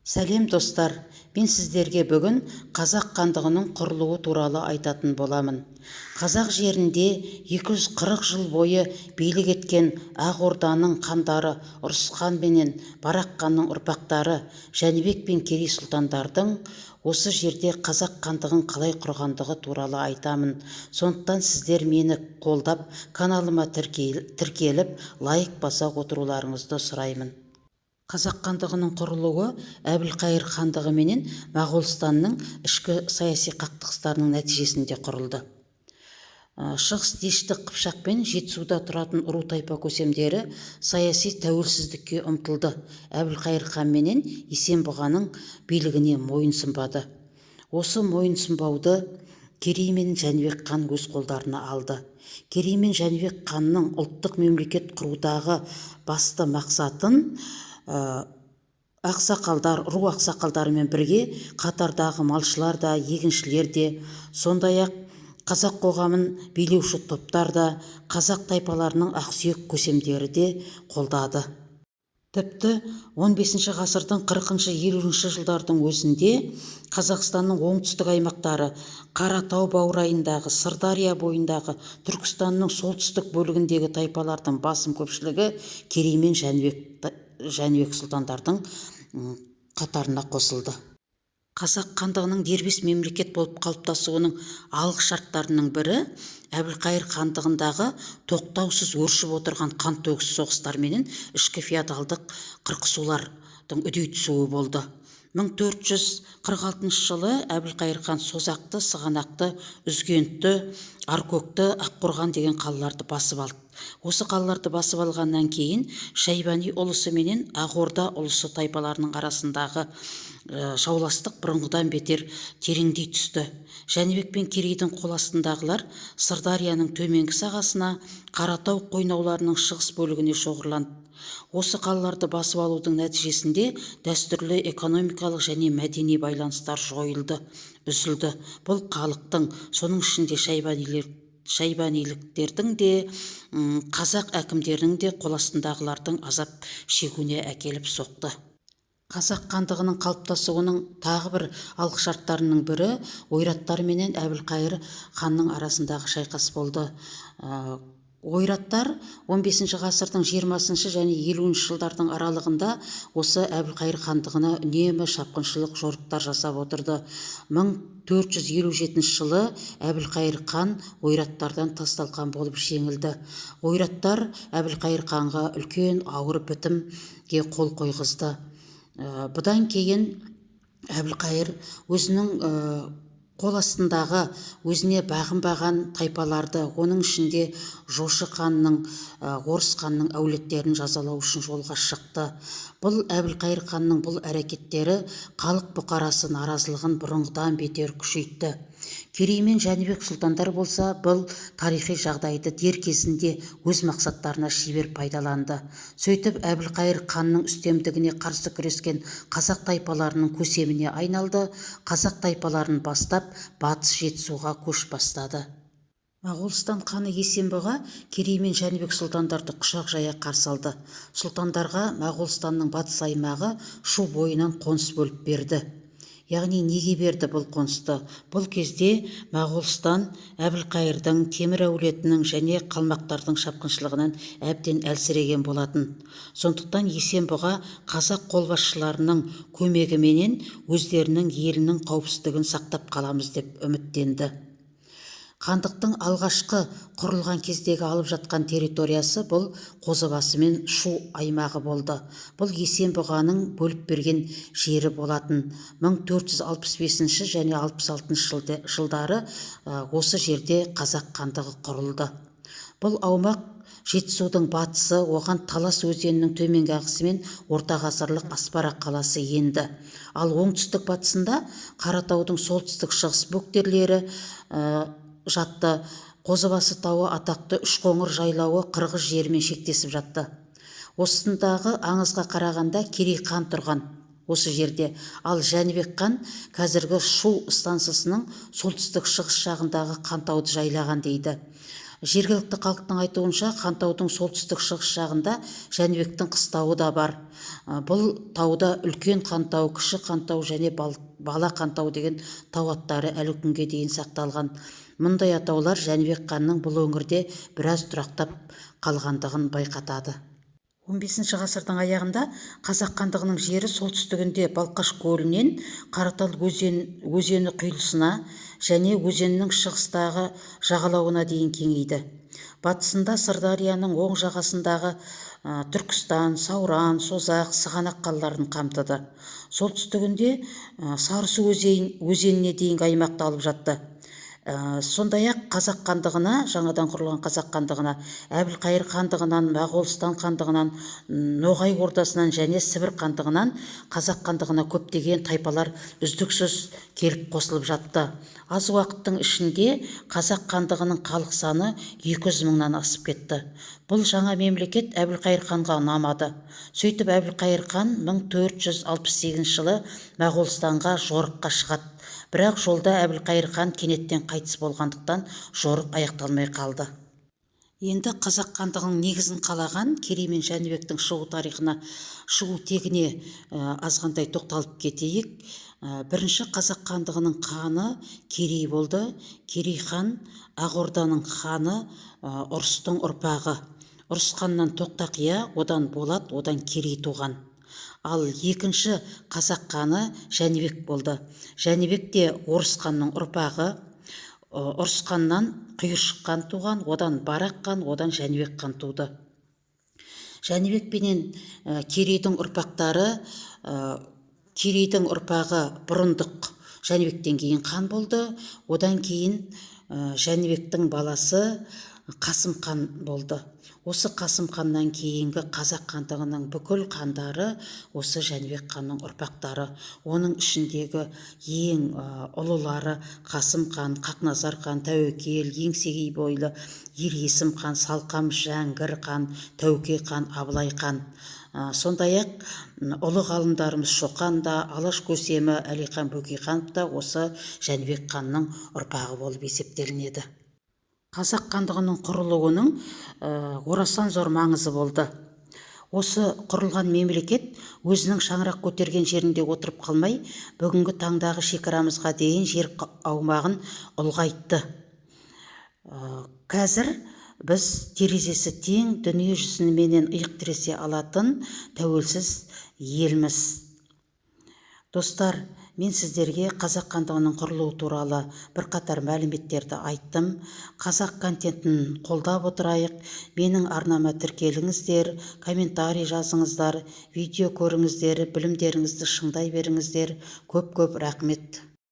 Сәлем достар, мен сіздерге бүгін қазақ хандығының құрылуы туралы айтатын боламын. Қазақ жерінде 240 жыл бойы билік еткен Ақ Орданың хандары Ұрыс хан менен Барақ ханның ұрпақтары Жәнібек пен Керей сұлтандардың осы жерде қазақ хандығын қалай құрғандығы туралы айтамын. Сондықтан сіздер мені қолдап, каналыма тіркеліп, лайк баса отыруларыңызды сұраймын. Қазақ хандығының құрылуы Әбілқайыр хандығы менен Моғолстанның ішкі саяси қақтығыстарының нәтижесінде құрылды. Шығыс Дешті Қыпшақ пен Жетісуда тұратын ру тайпа көсемдері саяси тәуелсіздікке ұмтылды. Әбілқайыр хан менен Есенбұғаның билігіне мойынсұнбады. Осы мойынсұнбауды Керей мен Жәнібек хан өз қолдарына алды. Керей мен Жәнібек ханның ұлттық мемлекет құрудағы басты мақсатын ақсақалдар, ру ақсақалдарымен бірге қатардағы малшылар да, егіншілер де, сондай-ақ қазақ қоғамын билеуші топтар да, қазақ тайпаларының ақсүйек көсемдері де қолдады. Тіпті 15 ғасырдың 40-50 жылдардың өзінде Қазақстанның оңтүстік аймақтары, Қаратау баурайындағы, Сырдария бойындағы, Түркістанның солтүстік бөлігіндегі тайпалардың басым көпшілігі Керей мен Жәнібек сұлтандардың қатарына қосылды. Қазақ хандығының дербес мемлекет болып қалыптасуының алғы шарттарының бірі Әбілқайыр хандығындағы тоқтаусыз өршіп отырған қантөгіс соғыстар менен ішкі феодалдық қырқысулардың үдей түсуі болды. 1446 жылы Әбілқайыр хан Созақты, Сығанақты, Үзгентті, Аркөкті, Аққорған деген қалаларды басып алды. Осы қалаларды басып алғаннан кейін Шайбани ұлысы менен Ақ Орда ұлысы тайпаларының арасындағы жауластық бұрынғыдан бетер тереңдей түсті. Жәнібек пен Керейдің қол астындағылар Сырдарияның төменгі сағасына, Қаратау қойнауларының шығыс бөлігіне шоғырланды. Осы қалаларды басып алудың нәтижесінде дәстүрлі экономикалық және мәдени байланыстар жойылды, үзілді. Бұл халықтың, соның ішінде шайбаниліктердің де, қазақ әкімдерінің де қол астындағылардың азап шегуіне әкеліп соқты. Қазақ хандығының қалыптасуының тағы бір алғышарттарының бірі ойраттар менен Әбілқайыр ханның арасындағы шайқас болды. Ойраттар 15 ғасырдың 20 және 50 жылдардың аралығында осы Әбілқайыр хандығына үнемі шапқыншылық жорықтар жасап отырды. 1457 жылы Әбілқайыр хан ойраттардан тасталқан болып жеңілді. Ойраттар Әбілқайыр ханға үлкен ауыр бітімге қол қойғызды. Бұдан кейін Әбілқайыр өзінің қол астындағы өзіне бағынбаған тайпаларды, оның ішінде Жошы ханның, Орыс ханның әулеттерін жазалау үшін жолға шықты. Бұл Әбілқайыр ханның бұл әрекеттері халық бұқарасы наразылығын бұрынғыдан бетер күшейтті. Керей мен Жәнібек сұлтандар болса, бұл тарихи жағдайды дер кезінде өз мақсаттарына шебер пайдаланды. Сөйтіп Әбілқайыр ханның үстемдігіне қарсы күрескен қазақ тайпаларының көсеміне айналды. Қазақ тайпаларын бастап батыс Жетісуға көш бастады. Моғолстан ханы Есенбұға Керей мен Жәнібек сұлтандарды құшақ жая қарсы алды. Сұлтандарға Моғолстанның батыс аймағы Шу бойынан қоныс бөліп берді. Яғни неге берді бұл қонысты? Бұл кезде Моғолстан Әбілқайырдың, Темір әулетінің және қалмақтардың шапқыншылығынан әбден әлсіреген болатын. Сондықтан Есенбұға қазақ қолбасшыларының көмегіменен өздерінің елінің қауіпсіздігін сақтап қаламыз деп үміттенді. Хандықтың алғашқы құрылған кездегі алып жатқан территориясы бұл Қозыбасы мен Шу аймағы болды. Бұл Есенбұғаның бөліп берген жері болатын. 1465 және 66 жылдары осы жерде қазақ хандығы құрылды. Бұл аумақ Жетісудың батысы, оған Талас өзенінің төменгі ағысымен орта ғасырлық Аспара қаласы енді. Ал оңтүстік батысында Қаратаудың солтүстік шығыс бөктерлері жатты. Қозыбасы тауы атақты Үшқоңыр жайлауы қырғыз жерімен шектесіп жатты. Осындағы аңызға қарағанда Керей хан тұрған осы жерде, ал Жәнібек хан қазіргі Шу стансасының солтүстік шығыс жағындағы Қантауды жайлаған дейді. Жергілікті халықтың айтуынша Хантаудың солтүстік шығыс жағында Жәнібектің қыстауы да бар. Бұл тауда үлкен Хантау, кіші Хантау және бала Хантау деген тау аттары әлі күнге дейін сақталған. Мұндай атаулар Жәнібек ханның бұл өңірде біраз тұрақтап қалғандығын байқатады. 15 ғасырдың аяғында Қазақ хандығының жері солтүстігінде Балқаш көлінен Қаратал өзені құйылысына және өзеннің шығыстағы жағалауына дейін кеңейді. Батысында Сырдарияның оң жағасындағы Түркістан, Сауран, Созақ, Сығанақ қалаларын қамтыды. Солтүстігінде Сарысу өзеніне дейінгі аймақты алып жатты. Сондай-ақ Қазақ хандығына, жаңадан құрылған Қазақ хандығына, Әбілқайыр хандығынан, Моғолстан хандығынан, Ноғай ордасынан және Сібір хандығынан Қазақ хандығына көптеген тайпалар үздіксіз келіп қосылып жатты. Аз уақыттың ішінде Қазақ хандығының халық саны 200 мыңнан асып кетті. Бұл жаңа мемлекет Әбілқайыр ханға ұнамады. Сөйтіп Әбілқайыр хан 1468 жылы Моғолстанға жорыққа шығады. Бірақ жолда Әбілқайыр хан кенеттен қайтыс болғандықтан жорық аяқталмай қалды. Енді Қазақ хандығының негізін қалаған Керей мен Жәнібектің шығу тарихына, шығу тегіне азғандай тоқталып кетейік. Бірінші Қазақ хандығының ханы Керей болды. Керей хан Ақ Орданың ханы, Ұрыстың ұрпағы. Ұрыс ханнан Тоқтақия, одан Болат, одан Керей туған. Ал екінші Қазақ ханы Жәнібек болды. Жәнібек те Орыс ханның ұрпағы. Ұрыс ханнан Құйыршық хан туған, одан Барақ хан, одан Жәнібек хан туды. Жәнібек пенен Керейдің ұрпағы Бұрындық Жәнібектен кейін хан болды. Одан кейін Жәнібектің баласы Қасым хан болды. Осы Қасым ханнан кейінгі Қазақ хандығының бүкіл хандары осы Жәнібек ханның ұрпақтары. Оның ішіндегі ең ұлылары Қасым хан, Қақназар хан, Тәуекел, Еңсегей бойлы Ер Есім хан, Салқам Жәңгір хан, Тәуке хан, Абылай хан. Сондай-ақ ұлы ғалымдарымыз Шоқан да, Алаш көсемі Әлихан Бөкейханов та осы Жәнібек ханның ұрпағы болып есептелінеді. Қазақ хандығының құрылуының орасан зор маңызы болды. Осы құрылған мемлекет өзінің шаңырақ көтерген жерінде отырып қалмай, бүгінгі таңдағы шекарамызға дейін жер аумағын ұлғайтты. Қазір біз терезесі тең дүние жүзіменен иық тіресе алатын тәуелсіз елміз. Достар, мен сіздерге Қазақ хандығының құрылуы туралы бірқатар мәліметтерді айттым. Қазақ контентін қолдап отырайық. Менің арнама тіркеліңіздер, комментарий жазыңыздар, видео көріңіздер, білімдеріңізді шыңдай беріңіздер. Көп рахмет.